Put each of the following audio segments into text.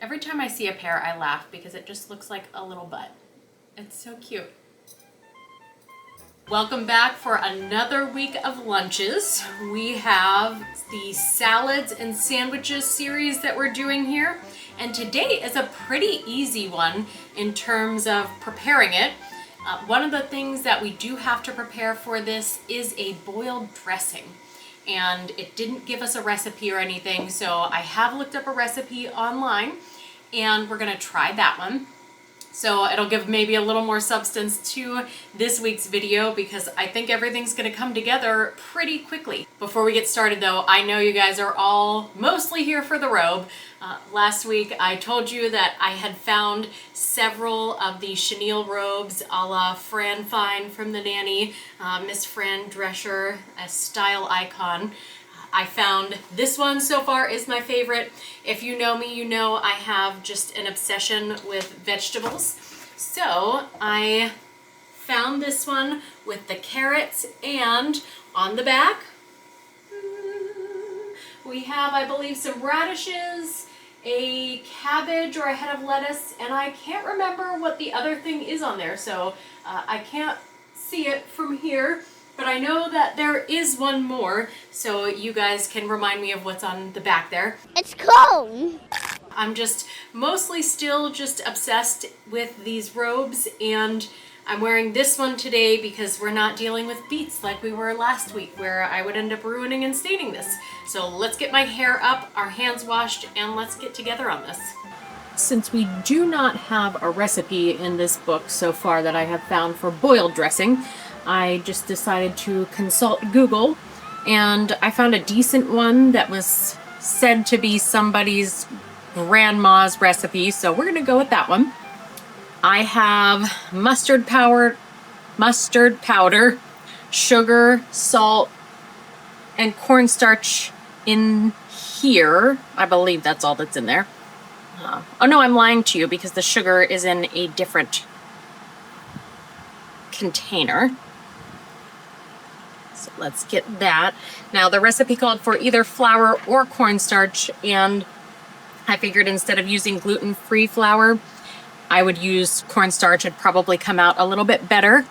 Every time I see a pear, I laugh because it just looks like a little butt. It's so cute. Welcome back for another week of lunches. We have the salads and sandwiches series that we're doing here. And today is a pretty easy one in terms of preparing it. One of the things that we do have to prepare for this is a boiled dressing. And it didn't give us a recipe or anything, so I have looked up a recipe online and we're gonna try that one. So it'll give maybe a little more substance to this week's video because I think everything's gonna come together pretty quickly. Before we get started though, I know you guys are all mostly here for the robe. Last week I told you that I had found several of the chenille robes a la Fran Fine from The Nanny, Miss Fran Drescher, a style icon. I found this one so far is my favorite. If you know me, you know I have just an obsession with vegetables. So I found this one with the carrots, and on the back we have, I believe, some radishes, a cabbage or a head of lettuce, and I can't remember what the other thing is on there, so I can't see it from here. But I know that there is one more, so you guys can remind me of what's on the back there. It's cold. I'm just mostly still just obsessed with these robes, and I'm wearing this one today because we're not dealing with beets like we were last week where I would end up ruining and staining this. So let's get my hair up, our hands washed, and let's get together on this. Since we do not have a recipe in this book so far that I have found for boiled dressing, I just decided to consult Google, and I found a decent one that was said to be somebody's grandma's recipe, so we're gonna go with that one. I have mustard powder, sugar, salt, and cornstarch in here. I believe that's all that's in there. Oh no, I'm lying to you because the sugar is in a different container. So let's get that. Now the recipe called for either flour or cornstarch, and I figured instead of using gluten-free flour, I would use cornstarch. It'd probably come out a little bit better.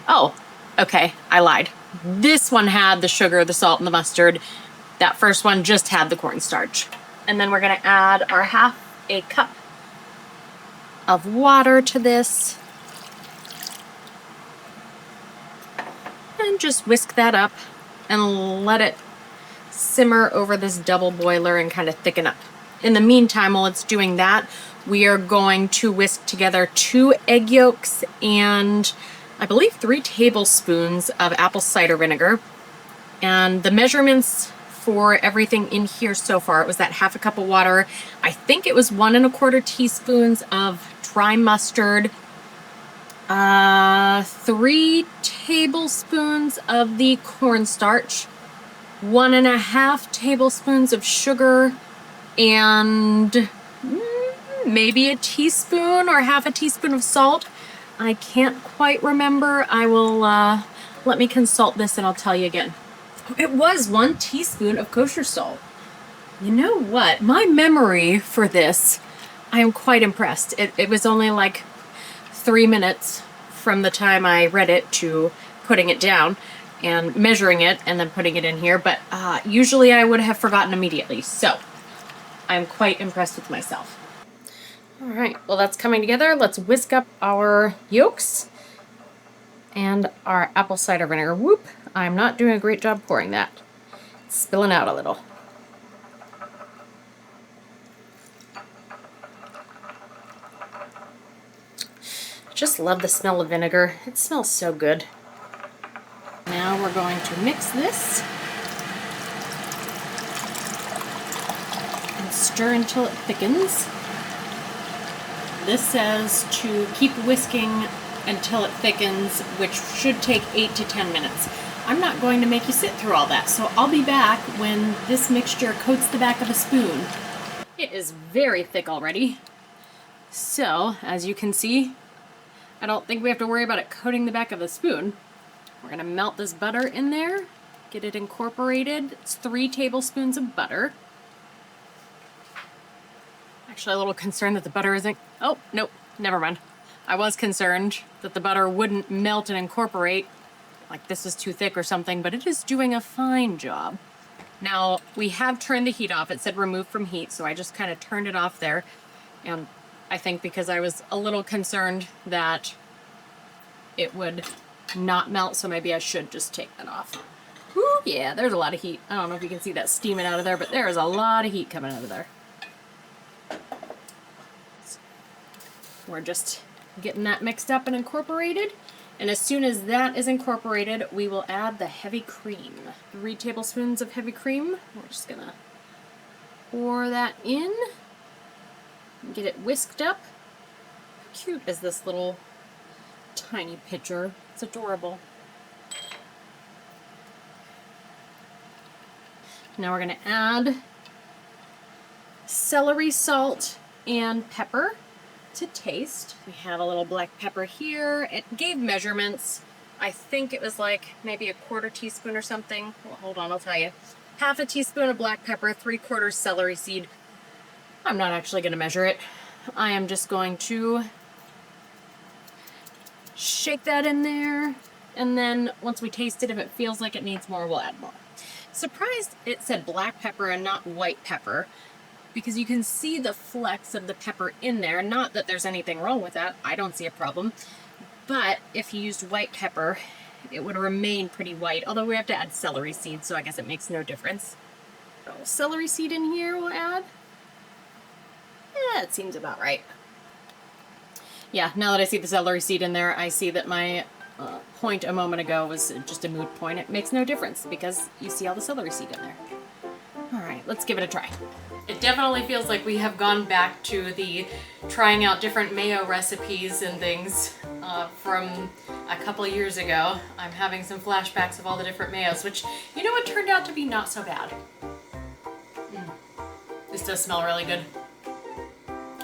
Oh, okay, I lied. This one had the sugar, the salt, and the mustard. That first one just had the cornstarch. And then we're gonna add our half a cup of water to this. And just whisk that up and let it simmer over this double boiler and kind of thicken up. In the meantime, while it's doing that, we are going to whisk together 2 egg yolks and I believe 3 tablespoons of apple cider vinegar. And the measurements for everything in here so far, it was that half a cup of water. I think it was 1 1/4 teaspoons of dry mustard, 3 tablespoons of the cornstarch, 1 1/2 tablespoons of sugar, and maybe a teaspoon or half a teaspoon of salt. I can't quite remember. I will, let me consult this and I'll tell you again. It was 1 teaspoon of kosher salt. You know what? My memory for this, I am quite impressed. It was only like 3 minutes from the time I read it to putting it down and measuring it and then putting it in here, but usually I would have forgotten immediately, so I'm quite impressed with myself. All right, well that's coming together. Let's whisk up our yolks and our apple cider vinegar. Whoop, I'm not doing a great job pouring that. It's spilling out a little. Just love the smell of vinegar. It smells so good. Now we're going to mix this and stir until it thickens. This says to keep whisking until it thickens, which should take 8 to 10 minutes. I'm not going to make you sit through all that, so I'll be back when this mixture coats the back of a spoon. It is very thick already. So, as you can see, I don't think we have to worry about it coating the back of the spoon. We're gonna melt this butter in there, get it incorporated. It's 3 tablespoons of butter. Actually a little concerned that the butter isn't, oh, nope, never mind. I was concerned that the butter wouldn't melt and incorporate, like this is too thick or something, but it is doing a fine job. Now, we have turned the heat off. It said remove from heat, so I just kind of turned it off there. And I think because I was a little concerned that it would not melt, so maybe I should just take that off. Woo, yeah, there's a lot of heat. I don't know if you can see that steaming out of there, but there is a lot of heat coming out of there. We're just getting that mixed up and incorporated. And as soon as that is incorporated, we will add the heavy cream. 3 tablespoons of heavy cream. We're just gonna pour that in and get it whisked up. How cute is this little tiny pitcher? It's adorable. Now we're gonna add celery salt and pepper to taste. We have a little black pepper here. It gave measurements. I think it was like maybe a 1/4 teaspoon or something. Well, hold on, I'll tell you. 1/2 teaspoon of black pepper, 3/4 celery seed. I'm not actually gonna measure it. I am just going to shake that in there. And then once we taste it, if it feels like it needs more, we'll add more. Surprised it said black pepper and not white pepper, because you can see the flecks of the pepper in there. Not that there's anything wrong with that. I don't see a problem. But if you used white pepper, it would remain pretty white, although we have to add celery seed, so I guess it makes no difference. So celery seed in here we'll add. Yeah, it seems about right. Yeah, now that I see the celery seed in there, I see that my point a moment ago was just a moot point. It makes no difference because you see all the celery seed in there. All right, let's give it a try. It definitely feels like we have gone back to the trying out different mayo recipes and things from a couple of years ago. I'm having some flashbacks of all the different mayos, which, you know, it turned out to be not so bad. This does smell really good.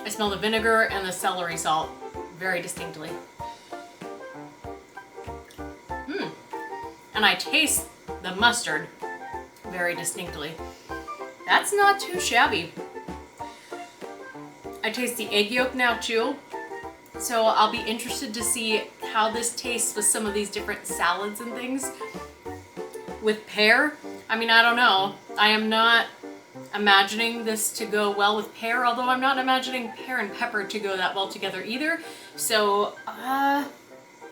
I smell the vinegar and the celery salt very distinctly. And I taste the mustard very distinctly. That's not too shabby. I taste the egg yolk now too, so I'll be interested to see how this tastes with some of these different salads and things. With pear, I mean, I don't know. I am not imagining this to go well with pear, although I'm not imagining pear and pepper to go that well together either. So,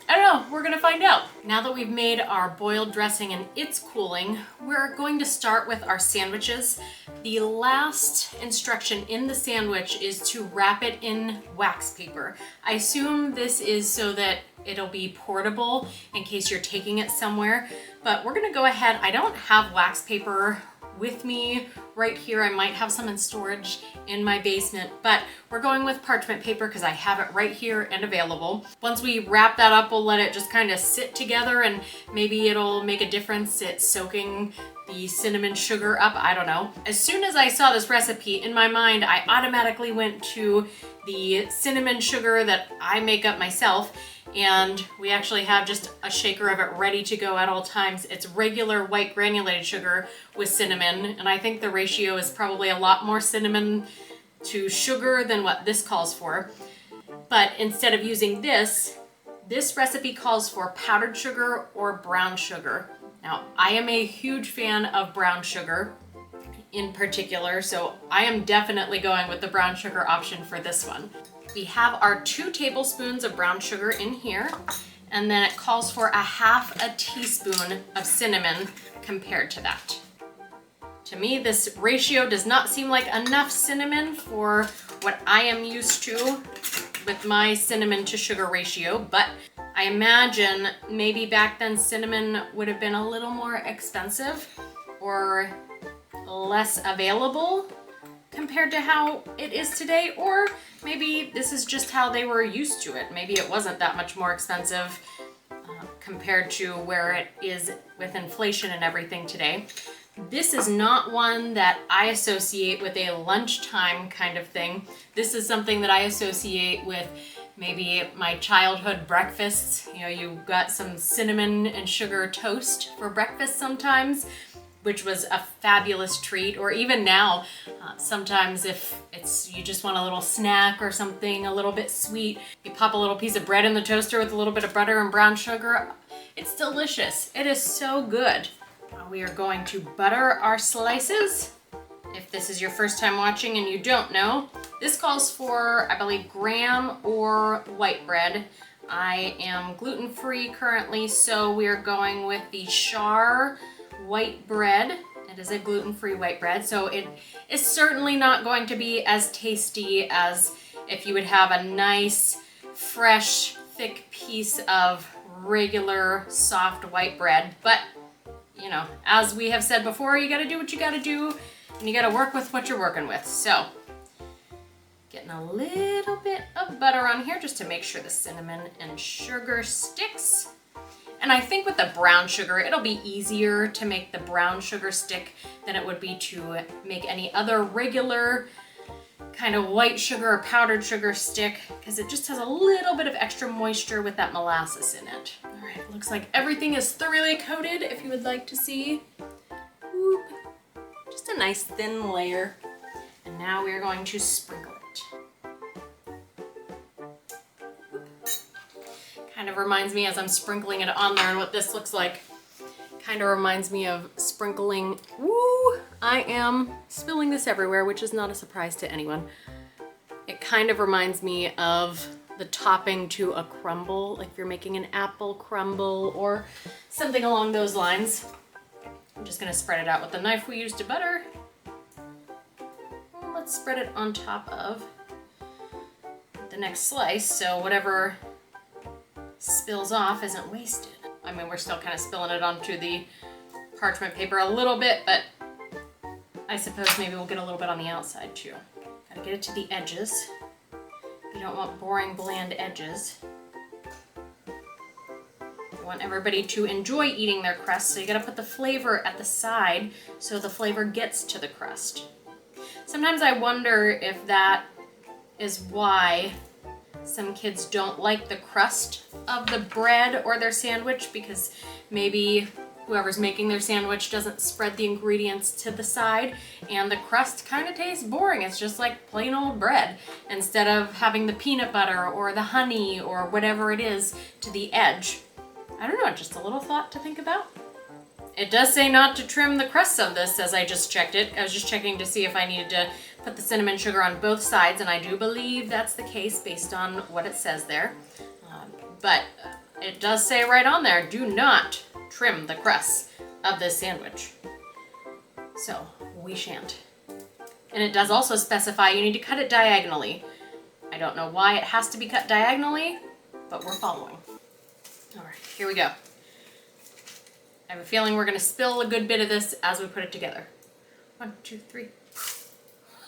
I don't know, we're gonna find out. Now that we've made our boiled dressing and it's cooling, we're going to start with our sandwiches. The last instruction in the sandwich is to wrap it in wax paper. I assume this is so that it'll be portable in case you're taking it somewhere, but we're gonna go ahead. I don't have wax paper with me right here. I might have some in storage in my basement, but we're going with parchment paper because I have it right here and available. Once we wrap that up, we'll let it just kind of sit together and maybe it'll make a difference. It's soaking the cinnamon sugar up, I don't know. As soon as I saw this recipe, in my mind, I automatically went to the cinnamon sugar that I make up myself. And we actually have just a shaker of it ready to go at all times. It's regular white granulated sugar with cinnamon, and I think the ratio is probably a lot more cinnamon to sugar than what this calls for. But instead of using this recipe calls for powdered sugar or brown sugar. Now, I am a huge fan of brown sugar in particular, so I am definitely going with the brown sugar option for this one. We have our 2 tablespoons of brown sugar in here, and then it calls for 1/2 teaspoon of cinnamon compared to that. To me, this ratio does not seem like enough cinnamon for what I am used to with my cinnamon to sugar ratio, but I imagine maybe back then cinnamon would have been a little more expensive or less available compared to how it is today, or maybe this is just how they were used to it. Maybe it wasn't that much more expensive compared to where it is with inflation and everything today. This is not one that I associate with a lunchtime kind of thing. This is something that I associate with maybe my childhood breakfasts. You know, you got some cinnamon and sugar toast for breakfast sometimes. which was a fabulous treat. Or even now, sometimes if you just want a little snack or something a little bit sweet, you pop a little piece of bread in the toaster with a little bit of butter and brown sugar. It's delicious. It is so good. Now we are going to butter our slices. If this is your first time watching and you don't know, this calls for, I believe, graham or white bread. I am gluten-free currently, so we are going with the Char white bread. It is a gluten-free white bread, so it is certainly not going to be as tasty as if you would have a nice, fresh, thick piece of regular, soft white bread. But, you know, as we have said before, you gotta do what you gotta do, and you gotta work with what you're working with. So, getting a little bit of butter on here just to make sure the cinnamon and sugar sticks. And I think with the brown sugar, it'll be easier to make the brown sugar stick than it would be to make any other regular kind of white sugar or powdered sugar stick, because it just has a little bit of extra moisture with that molasses in it. All right, looks like everything is thoroughly coated. If you would like to see, whoop, just a nice thin layer. And now we are going to sprinkle it. Kind of reminds me, as I'm sprinkling it on there, and what this looks like, kind of reminds me of sprinkling, woo, I am spilling this everywhere, which is not a surprise to anyone. It kind of reminds me of the topping to a crumble, like if you're making an apple crumble or something along those lines. I'm just gonna spread it out with the knife we used to butter. Well, let's spread it on top of the next slice, so whatever spills off isn't wasted. I mean, we're still kind of spilling it onto the parchment paper a little bit, but I suppose maybe we'll get a little bit on the outside too. Gotta get it to the edges. You don't want boring, bland edges. You want everybody to enjoy eating their crust, so you gotta put the flavor at the side so the flavor gets to the crust. Sometimes I wonder if that is why some kids don't like the crust of the bread or their sandwich, because maybe whoever's making their sandwich doesn't spread the ingredients to the side and the crust kind of tastes boring. It's just like plain old bread instead of having the peanut butter or the honey or whatever it is to the edge. I don't know, just a little thought to think about. It does say not to trim the crust of this, as I just checked it. I was just checking to see if I needed to put the cinnamon sugar on both sides, and I do believe that's the case based on what it says there. But it does say right on there, do not trim the crust of this sandwich. So we shan't. And it does also specify you need to cut it diagonally. I don't know why it has to be cut diagonally, but we're following. All right, here we go. I have a feeling we're gonna spill a good bit of this as we put it together. 1, 2, 3.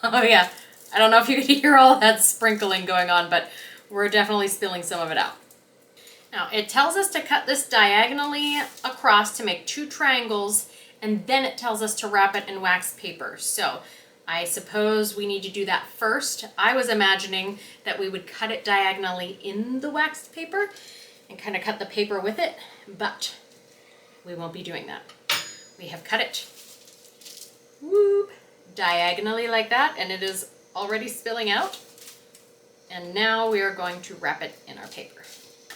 Oh yeah, I don't know if you could hear all that sprinkling going on, but we're definitely spilling some of it out. Now, it tells us to cut this diagonally across to make 2 triangles, and then it tells us to wrap it in wax paper. So I suppose we need to do that first. I was imagining that we would cut it diagonally in the waxed paper and kind of cut the paper with it, but we won't be doing that. We have cut it, whoop, diagonally like that, and it is already spilling out. And now we are going to wrap it in our paper.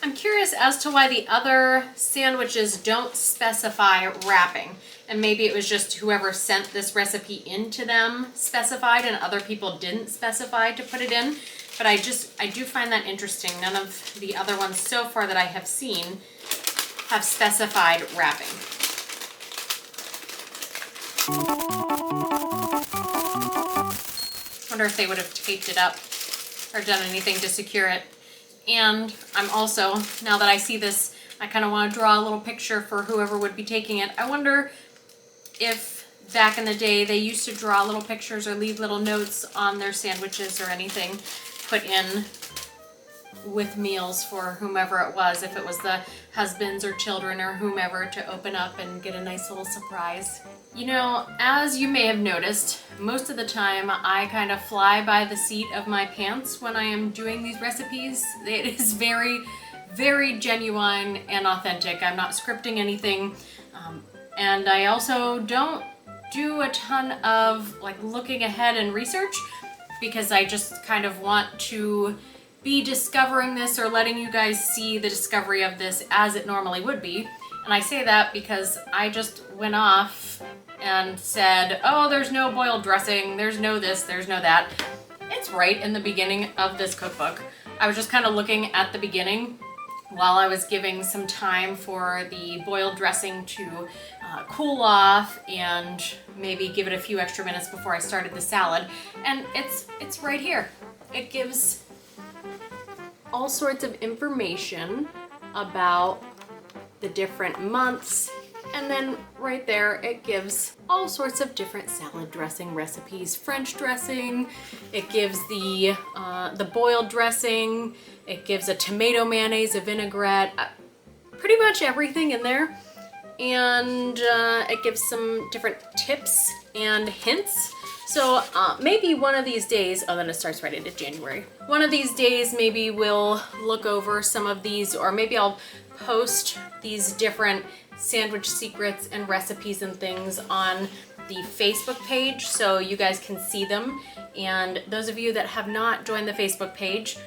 I'm curious as to why the other sandwiches don't specify wrapping. And maybe it was just whoever sent this recipe into them specified and other people didn't specify to put it in. But I do find that interesting. None of the other ones so far that I have seen have specified wrapping. Wonder if they would have taped it up or done anything to secure it. And I'm also, now that I see this, I kind of want to draw a little picture for whoever would be taking it. I wonder if back in the day they used to draw little pictures or leave little notes on their sandwiches or anything put in with meals for whomever it was, if it was the husbands or children or whomever, to open up and get a nice little surprise. You know, as you may have noticed, most of the time I kind of fly by the seat of my pants when I am doing these recipes. It is very, very genuine and authentic. I'm not scripting anything. And I also don't do a ton of like looking ahead and research because I just kind of want to be discovering this or letting you guys see the discovery of this as it normally would be. And I say that because I just went off and said, oh, there's no boiled dressing, there's no this, there's no that. It's right in the beginning of this cookbook. I was just kind of looking at the beginning while I was giving some time for the boiled dressing to cool off and maybe give it a few extra minutes before I started the salad. And it's right here. It gives all sorts of information about the different months, and then right there it gives all sorts of different salad dressing recipes. French dressing, it gives the boiled dressing, it gives a tomato mayonnaise, a vinaigrette, pretty much everything in there. And it gives some different tips and hints. So maybe one of these days, oh, then it starts right into January. One of these days, maybe we'll look over some of these, or maybe I'll post these different sandwich secrets and recipes and things on the Facebook page so you guys can see them. And those of you that have not joined the Facebook page,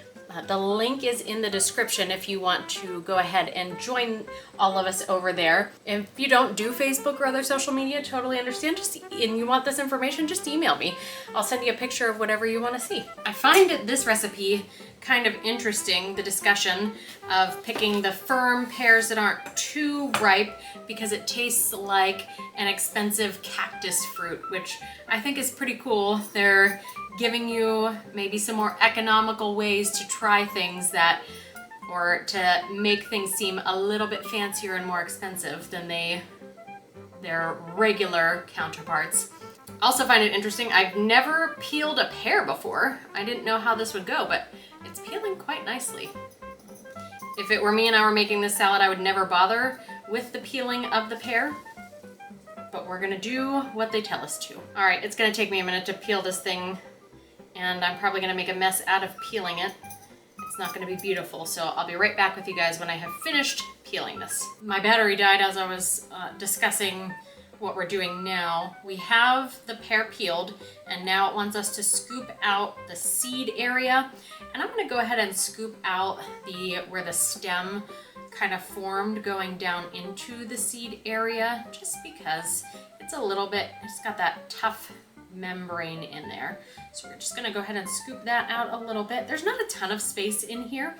the link is in the description if you want to go ahead and join all of us over there. If you don't do Facebook or other social media, totally understand. And you want this information, just email me. I'll send you a picture of whatever you want to see. I find this recipe kind of interesting, the discussion of picking the firm pears that aren't too ripe because it tastes like an expensive cactus fruit, which I think is pretty cool. They're giving you maybe some more economical ways to try things that, or to make things seem a little bit fancier and more expensive than their regular counterparts. Also find it interesting, I've never peeled a pear before. I didn't know how this would go, but it's peeling quite nicely. If it were me and I were making this salad, I would never bother with the peeling of the pear, but we're gonna do what they tell us to. All right, it's gonna take me a minute to peel this thing, and I'm probably gonna make a mess out of peeling it. It's not gonna be beautiful, so I'll be right back with you guys when I have finished peeling this. My battery died as I was discussing what we're doing now. We have the pear peeled, and now it wants us to scoop out the seed area. And I'm gonna go ahead and scoop out where the stem kind of formed going down into the seed area, just because it's got that tough membrane in there. So we're just gonna go ahead and scoop that out a little bit. There's not a ton of space in here,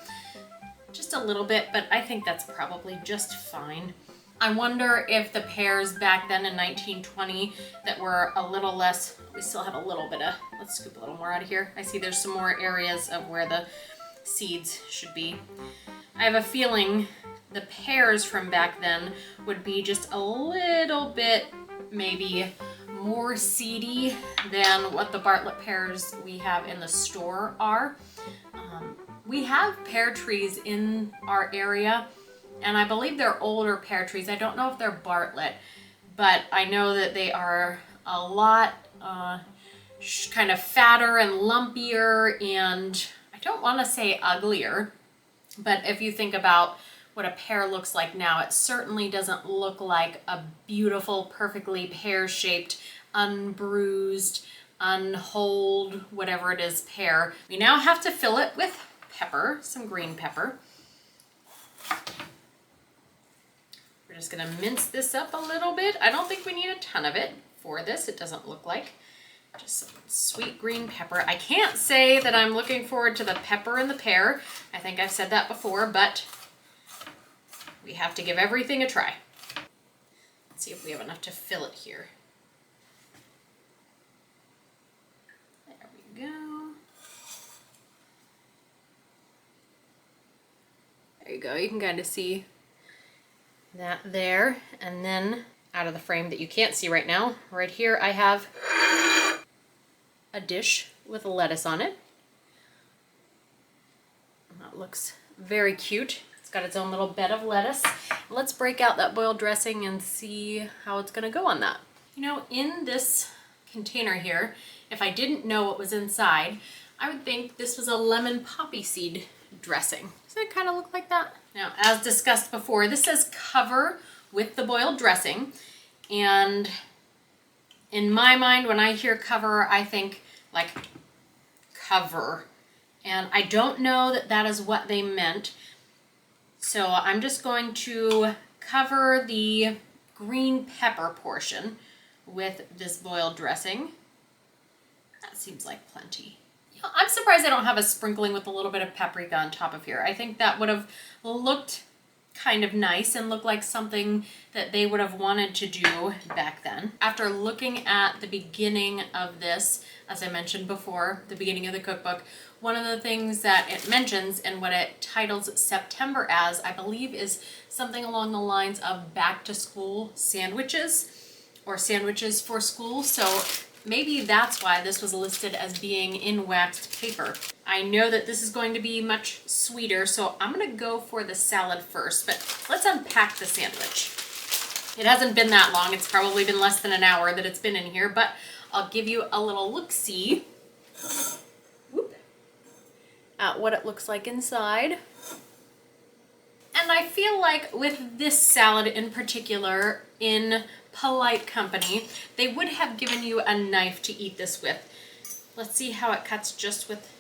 just a little bit, but I think that's probably just fine. I wonder if the pears back then in 1920 that were a little less, we still have a little bit of, let's scoop a little more out of here. I see there's some more areas of where the seeds should be. I have a feeling the pears from back then would be just a little bit maybe more seedy than what the Bartlett pears we have in the store are. We have pear trees in our area, and I believe they're older pear trees. I don't know if they're Bartlett, but I know that they are a lot kind of fatter and lumpier, and I don't want to say uglier, but if you think about what a pear looks like now, it certainly doesn't look like a beautiful, perfectly pear-shaped, unbruised, unholed, whatever it is, pear. We now have to fill it with pepper, some green pepper. We're just gonna mince this up a little bit. I don't think we need a ton of it for this. It doesn't look like. Just some sweet green pepper. I can't say that I'm looking forward to the pepper and the pear. I think I've said that before, but we have to give everything a try. Let's see if we have enough to fill it here. There we go. There you go. You can kind of see that there. And then out of the frame that you can't see right now, right here I have a dish with lettuce on it. That looks very cute. It's got its own little bed of lettuce. Let's break out that boiled dressing and see how it's gonna go on that. You know, in this container here, if I didn't know what was inside, I would think this was a lemon poppy seed dressing. Doesn't it kind of look like that? Now, as discussed before, this says cover with the boiled dressing, and In my mind, when I hear cover, I think like cover. And I don't know that that is what they meant. So I'm just going to cover the green pepper portion with this boiled dressing. That seems like plenty. I'm surprised I don't have a sprinkling with a little bit of paprika on top of here. I think that would have looked kind of nice and looked like something that they would have wanted to do back then. After looking at the beginning of this, as I mentioned before, the beginning of the cookbook, one of the things that it mentions and what it titles September as, I believe, is something along the lines of back to school sandwiches or sandwiches for school. So maybe that's why this was listed as being in waxed paper. I know that this is going to be much sweeter, so I'm gonna go for the salad first, but let's unpack the sandwich. It hasn't been that long. It's probably been less than an hour that it's been in here, but I'll give you a little look-see at what it looks like inside. And I feel like with this salad in particular, in polite company, they would have given you a knife to eat this with. Let's see how it cuts just with,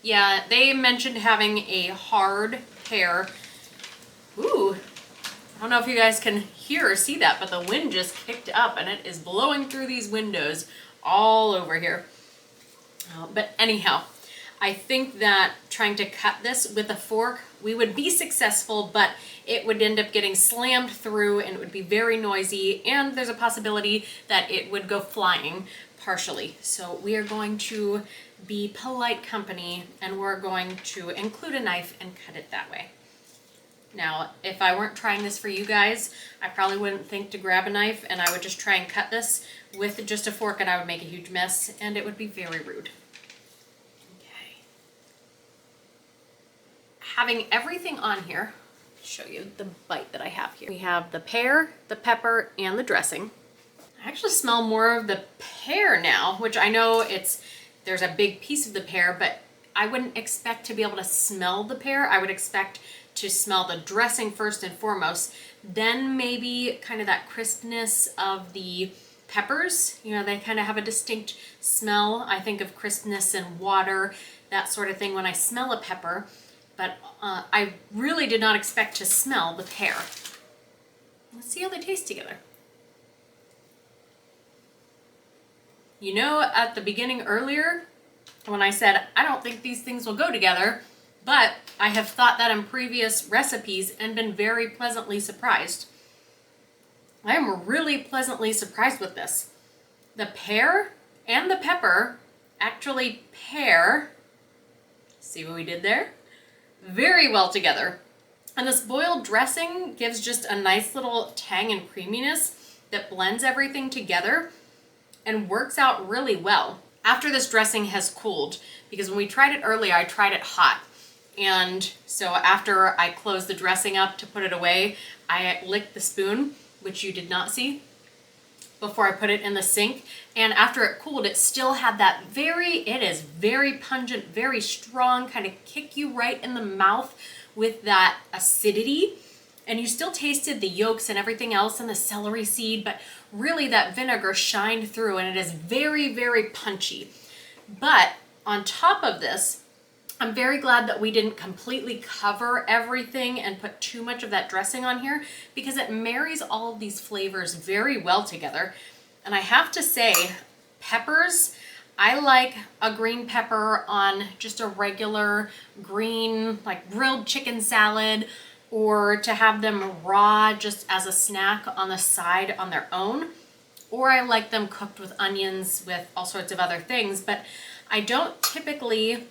yeah, they mentioned having a hard pear. Ooh, I don't know if you guys can hear or see that, but the wind just kicked up and it is blowing through these windows all over here. But anyhow, I think that trying to cut this with a fork, we would be successful, but it would end up getting slammed through and it would be very noisy, and there's a possibility that it would go flying partially. So we are going to be polite company and we're going to include a knife and cut it that way. Now, if I weren't trying this for you guys, I probably wouldn't think to grab a knife and I would just try and cut this with just a fork and I would make a huge mess and it would be very rude. Okay. Having everything on here, I'll show you the bite that I have here. We have the pear, the pepper, and the dressing. I actually smell more of the pear now, which I know there's a big piece of the pear, but I wouldn't expect to be able to smell the pear. I would expect to smell the dressing first and foremost, then maybe kind of that crispness of the peppers. You know, they kind of have a distinct smell. I think of crispness and water, that sort of thing when I smell a pepper, but I really did not expect to smell the pear. Let's see how they taste together. You know, at the beginning earlier, when I said, I don't think these things will go together, but I have thought that in previous recipes and been very pleasantly surprised. I am really pleasantly surprised with this. The pear and the pepper actually pair, see what we did there? Very well together. And this boiled dressing gives just a nice little tang and creaminess that blends everything together and works out really well. After this dressing has cooled, because when we tried it earlier, I tried it hot. And so after I closed the dressing up to put it away, I licked the spoon, which you did not see, before I put it in the sink. And after it cooled, it still had that it is very pungent, very strong, kind of kick you right in the mouth with that acidity. And you still tasted the yolks and everything else and the celery seed, but really that vinegar shined through and it is very, very punchy. But on top of this, I'm very glad that we didn't completely cover everything and put too much of that dressing on here, because it marries all of these flavors very well together. And I have to say, peppers, I like a green pepper on just a regular green, like grilled chicken salad, or to have them raw just as a snack on the side on their own. Or I like them cooked with onions, with all sorts of other things, but I don't typically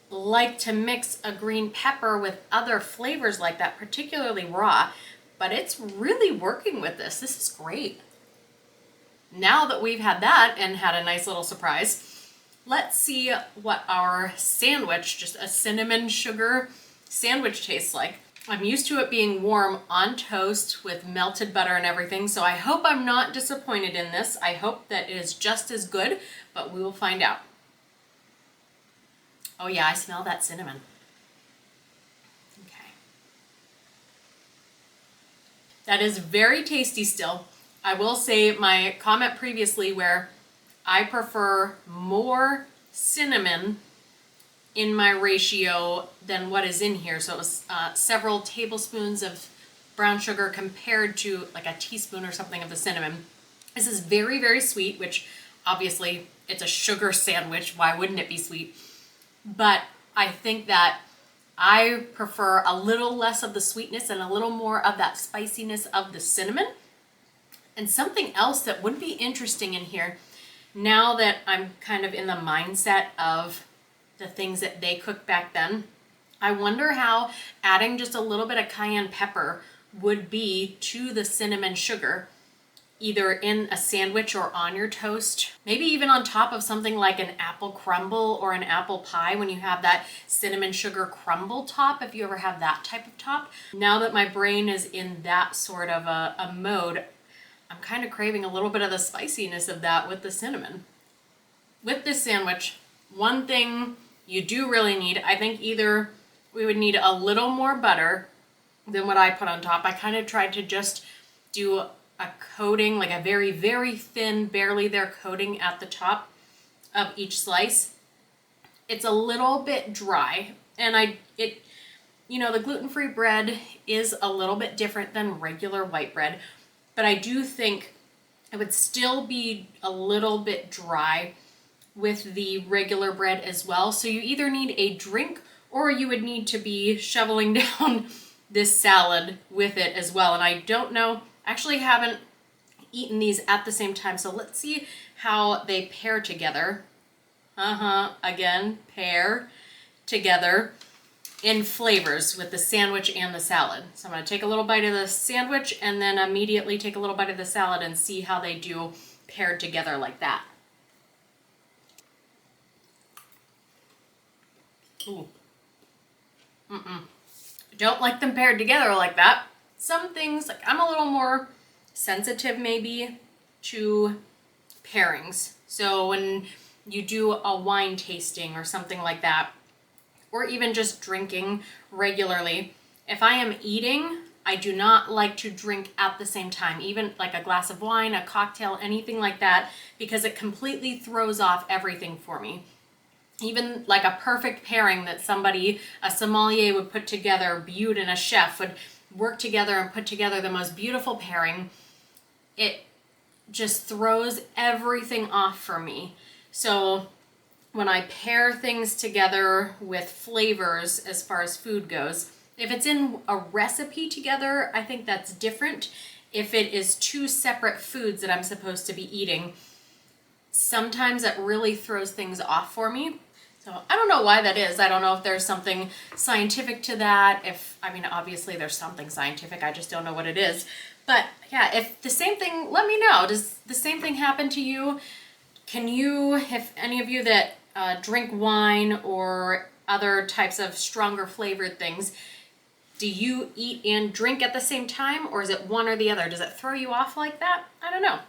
like to mix a green pepper with other flavors like that, particularly raw, but it's really working with this. This is great. Now that we've had that and had a nice little surprise, let's see what our sandwich, just a cinnamon sugar sandwich, tastes like. I'm used to it being warm on toast with melted butter and everything, so I hope I'm not disappointed in this. I hope that it is just as good, but we will find out. Oh yeah, I smell that cinnamon. Okay. That is very tasty still. I will say my comment previously where I prefer more cinnamon in my ratio than what is in here. So it was several tablespoons of brown sugar compared to like a teaspoon or something of the cinnamon. This is very, very sweet, which obviously it's a sugar sandwich. Why wouldn't it be sweet? But I think that I prefer a little less of the sweetness and a little more of that spiciness of the cinnamon. And something else that would be interesting in here, now that I'm kind of in the mindset of the things that they cooked back then, I wonder how adding just a little bit of cayenne pepper would be to the cinnamon sugar, either in a sandwich or on your toast, maybe even on top of something like an apple crumble or an apple pie when you have that cinnamon sugar crumble top, if you ever have that type of top. Now that my brain is in that sort of a mode, I'm kind of craving a little bit of the spiciness of that with the cinnamon. With this sandwich, one thing you do really need, I think either we would need a little more butter than what I put on top. I kind of tried to just do a coating, like a very, very thin, barely there coating at the top of each slice. It's a little bit dry, and the gluten-free bread is a little bit different than regular white bread, but I do think it would still be a little bit dry with the regular bread as well. So you either need a drink or you would need to be shoveling down this salad with it as well. And I don't know, actually haven't eaten these at the same time. So let's see how they pair together. Again, pair together in flavors with the sandwich and the salad. So I'm gonna take a little bite of the sandwich and then immediately take a little bite of the salad and see how they do paired together like that. Ooh. Don't like them paired together like that. Some things, like I'm a little more sensitive maybe to pairings. So when you do a wine tasting or something like that, or even just drinking regularly, if I am eating, I do not like to drink at the same time, even like a glass of wine, a cocktail, anything like that, because it completely throws off everything for me. Even like a perfect pairing that somebody, a sommelier would put together, Bute and a chef would work together and put together the most beautiful pairing, it just throws everything off for me. So when I pair things together with flavors as far as food goes, if it's in a recipe together, I think that's different. If it is two separate foods that I'm supposed to be eating, sometimes it really throws things off for me. So I don't know why that is. I don't know if there's something scientific to that. Obviously there's something scientific. I just don't know what it is. But yeah, if the same thing, let me know. Does the same thing happen to you? Can you, if any of you that drink wine or other types of stronger flavored things, do you eat and drink at the same time, or is it one or the other? Does it throw you off like that? I don't know.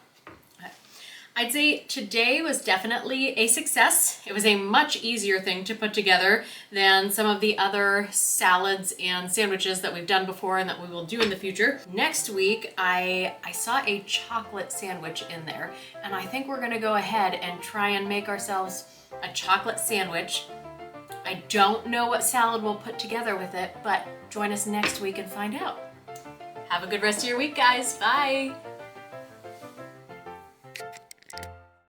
I'd say today was definitely a success. It was a much easier thing to put together than some of the other salads and sandwiches that we've done before and that we will do in the future. Next week, I saw a chocolate sandwich in there, and I think we're gonna go ahead and try and make ourselves a chocolate sandwich. I don't know what salad we'll put together with it, but join us next week and find out. Have a good rest of your week, guys. Bye.